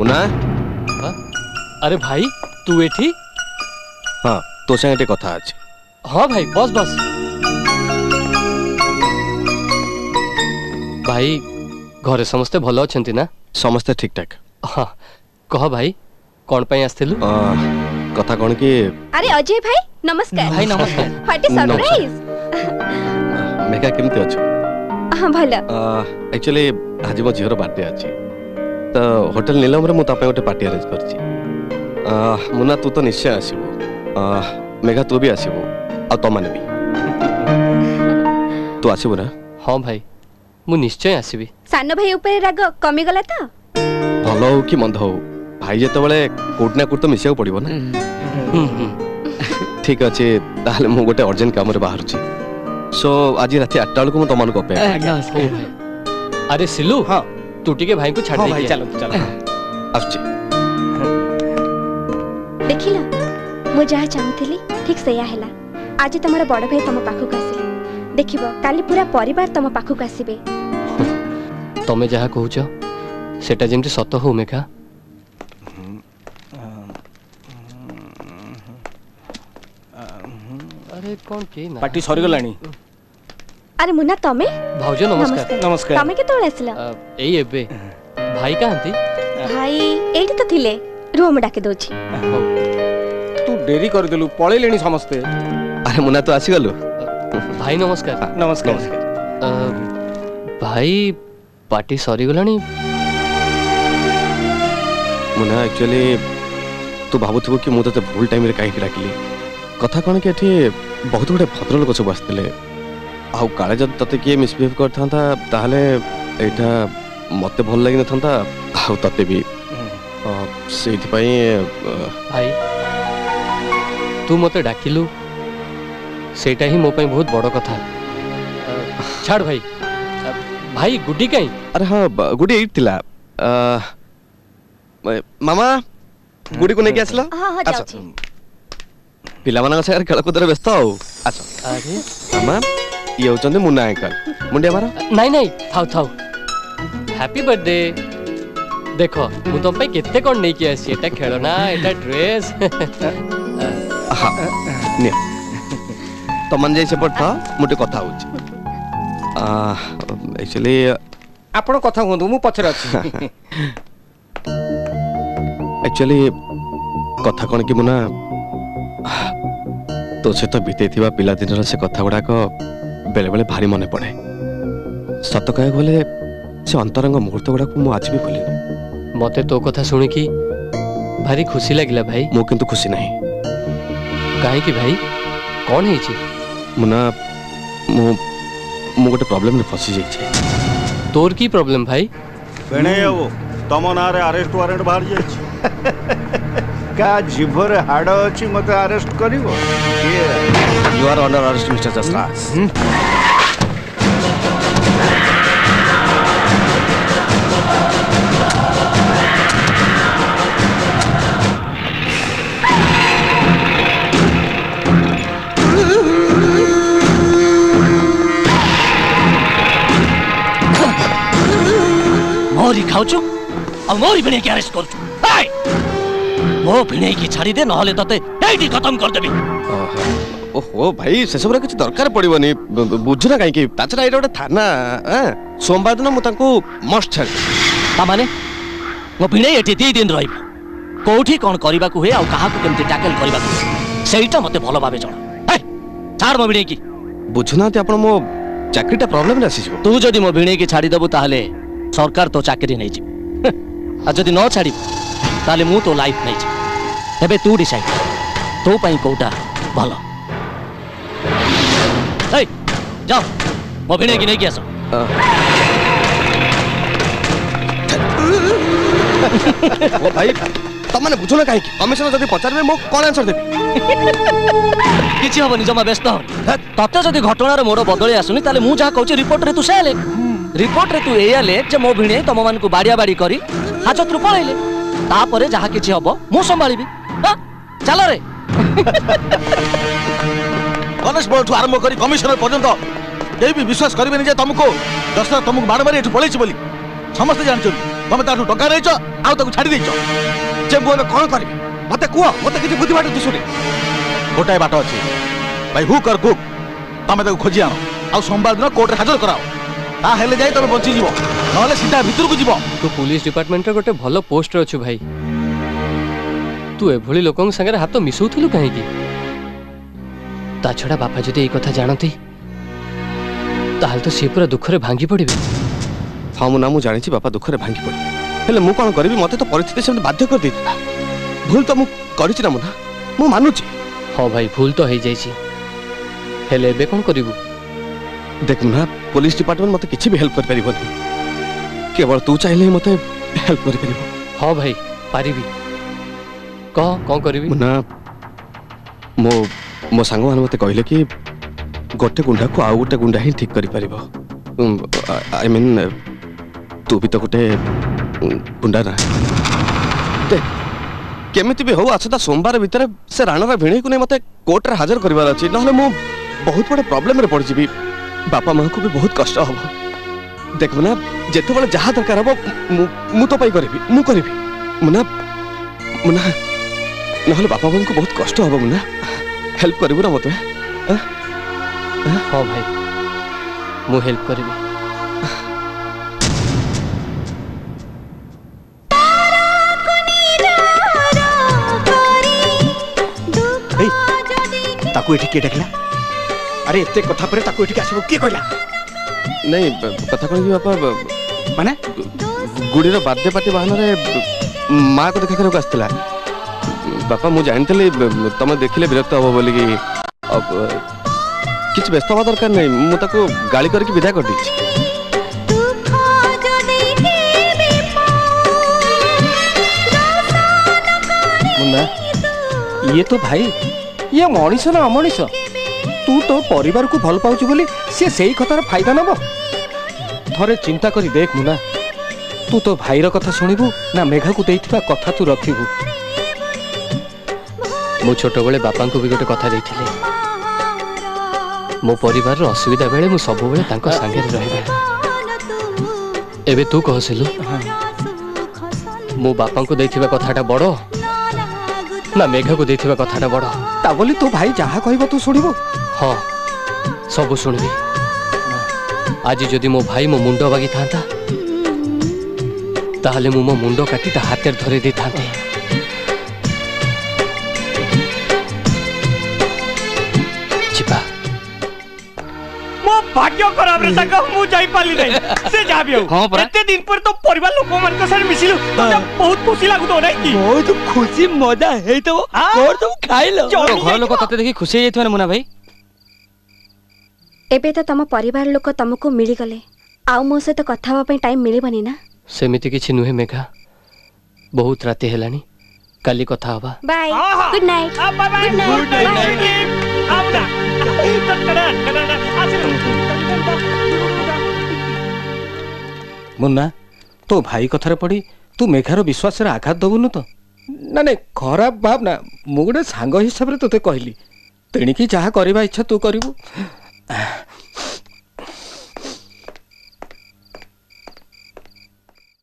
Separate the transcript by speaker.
Speaker 1: मुना
Speaker 2: अरे भाई तू एठी?
Speaker 1: हाँ तो संगे कथा अछि।
Speaker 2: हाँ भाई बस बस। भाई घरे समस्ते भलो अछंती ना?
Speaker 1: समस्ते ठीक ठाक।
Speaker 2: हाँ कह भाई कौन पाई आस्थिलु?
Speaker 1: कथा कौन कि
Speaker 3: अरे अजय भाई नमस्कार।
Speaker 2: भाई नमस्कार।
Speaker 3: What is surprise?
Speaker 1: मेघा केमती अछ?
Speaker 3: हां भलो।
Speaker 1: एक्चुअली आज मो झीर बर्थडे अछि तो होटल नीलम रे मु ता पे गोटे पार्टी अरेंज करछि। मुना तू तो निश्चय आसीबो। मेघा तू भी आसीबो आ तो माने भी तू आसीबो ना?
Speaker 2: हाँ भाई मु निश्चय आसीबी।
Speaker 3: सानो भाई ऊपर राग कमी गला तो?
Speaker 1: भलो हो कि मंद हो भाई जेते बेले कोट ना कोट तो मिसिया पड़िबो ना। ठीक अछि ताले मु गोटे अर्जेंट काम रे बाहर छी। सो आज रात 8 बेलको मु तमन को पे।
Speaker 2: अरे सिलू हाँ तू टिके भाई को छाड़ दे। भाई चलो चलो
Speaker 1: आछी।
Speaker 3: देखिला मु जहा चाहूथिली ठीक सया हैला। आज तमरा बड़ भाई तम पाखु को आसिले। देखिबो काली पूरा परिवार तम पाखु को आसीबे।
Speaker 2: तमे जहा कहूछ सेटा जेमति सत हो मेघा। अरे कौन के ना
Speaker 4: पार्टी सरी गलानी।
Speaker 3: अरे मुन्ना तमे?
Speaker 2: भाउजो नमस्कार।
Speaker 4: नमस्कार।
Speaker 3: तमे केतोळे आसिला?
Speaker 2: एई एबे भाई काहंती?
Speaker 3: भाई एठी तो थिले रूम डाके दोछि।
Speaker 4: तू डेरी कर देलु पळे लेनी समस्ते।
Speaker 1: अरे मुना तो आसी गलो।
Speaker 2: भाई नमस्कार।
Speaker 4: नमस्कार।
Speaker 2: भाई पार्टी सरी गलानी।
Speaker 1: मुना एक्चुअली तू भाबुथबो कि मु तते भूल टाइम रे काहे डाकिली। कथा कोन कि एठी बहुत गुडे भद्र लोक सब आस्थिले। आउ काले जब तते के मिसबिहेव करथांता ताहले एटा मते भल लागि नथांता आउ तते भी सेति पई।
Speaker 2: भाई तू मते डाकिलु सेटा ही मो पई बहुत बड़ कथा। छाड़ भाई। भाई गुड्डी कहीं?
Speaker 1: अरे हाँ गुडी एट थिला। मामा गुडी को नेकी आसला?
Speaker 3: हां हां जाउछि।
Speaker 1: पिला मानक से खेल कूद व्यस्त हो। अच्छा
Speaker 2: अरे
Speaker 1: मामा ये होचंदे मुन्ना अंकल मुंडिया मारो।
Speaker 2: नहीं नहीं थाउ थाउ। Happy birthday. देखो मु तुम पे केते कोन नै कि आसी। एटा खेलना एटा ड्रेस।
Speaker 1: हां ने तो मन जैसे पड़ता मुटे कथा होची। एक्चुअली
Speaker 4: आपण कथा होंदु मु पछरे अछि।
Speaker 1: एक्चुअली कथा कोन कि मुना तो से तो बीते थिबा पिला दिन से कथा गुडा को बेले बेले भारी मने पड़े। सत कह गले से अंतरंग मुहूर्त गुडा को मु आज भी भूलिनी।
Speaker 2: मते तो कथा सुनि कि भारी खुशी लागिला भाई।
Speaker 1: मु किंतु खुशी नहीं।
Speaker 2: काहे कि भाई कौन है छी?
Speaker 1: मुना मु गोटे प्रॉब्लम रे फसी जाई छै।
Speaker 2: तोर की प्रॉब्लम भाई?
Speaker 5: बेणे वो तम ना रे अरेस्ट वारंट बाहर जाई छै। का जीभर हाड़ अछि मते अरेस्ट करिवो?
Speaker 1: You are under arrest mister Jasraj.
Speaker 6: मोरी खाउछु आ मोरी भिणे के अरेस्ट करछु। मो भिणे की छाड़ी दे नहले तते एठी खत्म कर देबी।
Speaker 1: ओहो भाई से सब किछ दरकार पड़िबनी बुझना काई कि ताचरा एटा गोटे थाना। सोमवार दिन मु तांको मस्ट छाड़
Speaker 6: ता माने मो भिणे एठी 2 दिन रहिब। कोठी कोन करबा को हे आ कहा को केमति टैकल करबा को सेइटा मते भलो भाबे जणा। हे छाड़ मो भिणे की।
Speaker 1: बुझना ते आपण मो चाकरीटा प्रॉब्लम रे आसी छ।
Speaker 6: तू जदी मो भिणे की छाड़ी देबो ताहले सरकार तो चाकरी नै जी। आ जदी न छाड़ी ताले मु तो लाइफ नै जी। तबे तू डिसाइड तो पई कोटा भलो। ए जाओ मो भिणे की नै कियास।
Speaker 1: ओ भाई तमने बुझना काई कि कमिशनर जदी पचारबे मो कोन आंसर देबी?
Speaker 6: किछि हबनी जमा व्यस्त हो। तते जदी घटना रे मोर बदले आसुनी ताले मु जा कहूची रिपोर्ट रे तू सेले। रिपोर्ट रे तू एया ले जे मो भिणे तम मान को बाड़िया बाड़ी करी हाजत रु पळैले। तापरे जहा किछि हबो मु संभाळिबी। चलो रे।
Speaker 5: कॉन्स्टेबल ठू आरंभ करी कमिश्नर पर्यंत केही भी विश्वास करिबेनी जे तुमको दशरथ तुमको बाड़ मारी एठू पळैछि बोली समस्त जानछन।
Speaker 7: ତମେ ତାଠୁ ଟଙ୍କା ନେଇଛ ଆଉ ତାକୁ ଛାଡ଼ି ଦେଇଛ। ଯେ ମୁଁ ଏବେ କ'ଣ କରିବି ମତେ କୁହ, ମତେ କିଛି ବୁଦ୍ଧି ବାଟ ଦିଶୁନି। ଗୋଟାଏ ବାଟ ଅଛି, ଭାଇ ହୁକ୍ ଅର୍ କୁକ୍, ତମେ ତାକୁ ଖୋଜି ଆଣ ଆଉ ସୋମବାର ଦିନ କୋର୍ଟରେ ହାଜର କରାଅ। ତାହେଲେ ଯାଇ ତମେ ବଞ୍ଚିଯିବ, ନହେଲେ ସିଧା ଭିତରକୁ ଯିବ।
Speaker 2: ତୁ ପୁଲିସ ଡିପାର୍ଟମେଣ୍ଟରେ ଗୋଟେ ଭଲ ପୋଷ୍ଟରେ ଅଛୁ ଭାଇ। ତୁ ଏଭଳି ଲୋକଙ୍କ ସାଙ୍ଗରେ ହାତ ମିଶଉଥିଲୁ କାହିଁକି? ତା ଛଡ଼ା ବାପା ଯଦି ଏଇ କଥା ଜାଣନ୍ତି ତାହେଲେ ତ ସିଏ ପୁରା ଦୁଃଖରେ ଭାଙ୍ଗି ପଡ଼ିବେ।
Speaker 1: ହଁ ମୁନା, ମୁଁ ଜାଣିଛି ବାପା ଦୁଃଖରେ ଭାଙ୍ଗି ପଡ଼ିବେ, ହେଲେ ମୁଁ କ'ଣ କରିବି? ମତେ ତ ପରିସ୍ଥିତି ସେମିତି ବାଧ୍ୟ କରିଦେଇଥିଲା। ଭୁଲ ତ ମୁଁ କରିଛି ନା ମୁନା, ମୁଁ ମାନୁଛି।
Speaker 2: ହଁ ଭାଇ, ଭୁଲ ତ ହେଇଯାଇଛି, ହେଲେ ଏବେ କ'ଣ କରିବୁ?
Speaker 1: देख मुना, पुलिस डिपार्टमेंट मते किछि भी हेल्प कर परिबनी, केवल तू चाहिले मते हेल्प कर परिबो।
Speaker 2: हाँ भाई पारिबी, कह कौन करिबी?
Speaker 1: मुना, मो सांग मान मते कहले कि गोटे गुंडा को आउ गोटे गुंडा ही ठीक करि परिबो। आई मीन तू भी तो गोटे गुंडा ना। देख केमिति भी हो आछता सोमवार भीतर से राणा भिणी को नै मते कोर्ट रे हाजिर करबार अछि, नहले मो बहुत बड़ा प्रॉब्लम रे पड़ जिबी। बापा माँ को भी बहुत कष्ट हम। देख मुना, जिते बड़े जहाँ दरकार हम मु तो पाई करी मु करी मुना मुना, नहले बापा माँ को बहुत कष्ट हम। मुना हेल्प करू ना मत?
Speaker 2: हाँ भाई मु हेल्प करी।
Speaker 5: ताकू एठी के देखला? अरे एते कथा परे ताकू एठी आसीबो के कहला?
Speaker 1: नहीं कथा कौन कि बापा
Speaker 5: माने
Speaker 1: गुड़ी रो बर्थडे पार्टी बहाना रे माँ को देखा करके आसला। बापा मु जानतली तमे देखिले विरक्त हो बोली कि अब किछ व्यस्त हवा दरकार नहीं, मु ताको गाली करके विदा कर दी।
Speaker 4: मुन्ना, ये तो भाई ये मनीष ना अमनीष, तू तो परिवार को भल पाउछु बोली से सही कथार फायदा नब। थरे चिंता करी देख मुना, तू तो भाईर कथा शुणिबू ना मेघा को देइथिबा कथा तू रखिबू।
Speaker 2: मु छोट बेले बापा को भी गोटे कथा देइथिले, मो परिवार असुविधा बेले मु सब बेले तांको संगे रहबा। एबे तू कहसिलु मो बापा को देइथिबा कथाटा बड़ो ना मेघा को देइथिबा कथाटा बड़ो?
Speaker 4: ता बोली तू भाई जहाँ कहब तू शुणिबू।
Speaker 2: हाँ सब शुणबी। आज जदि मो भाई मो मुंड बागी था ताहले मो मुंड काटी ता हाथ धरे दे था। चिपा
Speaker 8: मो भाग्य खराब रे संग मु जाई पाली नै से जाबी हो।
Speaker 6: हां परा
Speaker 8: एते दिन पर तो परिवार लोक मन के साथ मिसिलु तो बहुत खुशी लागु तो नै की?
Speaker 6: बहुत खुशी मजा हे तो कोर तो खाइलो। घर लोक तते देखि खुशी हे जैथवन मुना भाई।
Speaker 3: एबे तो तम परिवार लोक तुमको मिली गले, आउ मो से तो कथा हवा पे टाइम मिलिबनी ना?
Speaker 2: सेमिति किछि नुहे मेघा, बहुत राति हेलानी, काली कथा हवा।
Speaker 3: Bye, good night.
Speaker 8: Good night. आउना
Speaker 4: मुन्ना, तो भाई कथार पड़ी तू मेघार विश्वास रे आघात दबुनु तो? ना नहीं खराब भावना, मु गोटे सांग हिसाब रे तोते कहली, तेणिकी जहाँ करबा इच्छा तू करिबू।